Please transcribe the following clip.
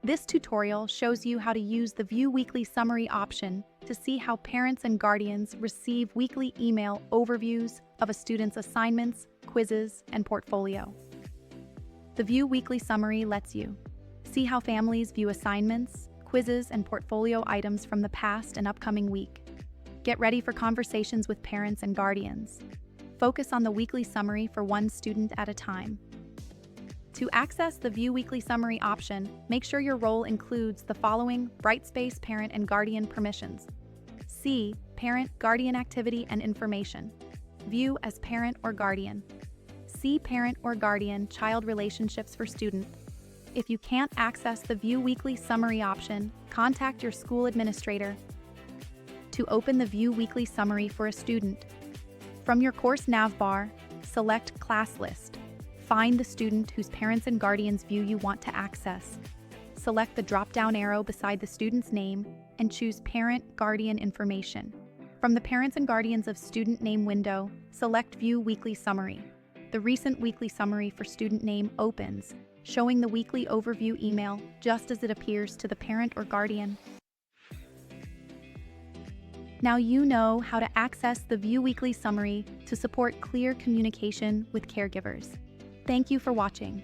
This tutorial shows you how to use the View Weekly Summary option to see how parents and guardians receive weekly email overviews of a student's assignments, quizzes, and portfolio. The View Weekly Summary lets you see how families view assignments, quizzes, and portfolio items from the past and upcoming week. Get ready for conversations with parents and guardians. Focus on the weekly summary for one student at a time. To access the View Weekly Summary option, make sure your role includes the following Brightspace parent and guardian permissions. See Parent, Guardian Activity and Information. View as parent or guardian. See Parent or Guardian Child Relationships for Student. If you can't access the View Weekly Summary option, contact your school administrator. To open the View Weekly Summary for a student, from your course navbar, select Class List. Find the student whose parents and guardians view you want to access. Select the drop-down arrow beside the student's name and choose Parent Guardian Information. From the Parents and Guardians of Student Name window, select View Weekly Summary. The recent weekly summary for student name opens, showing the weekly overview email just as it appears to the parent or guardian. Now you know how to access the View Weekly Summary to support clear communication with caregivers. Thank you for watching.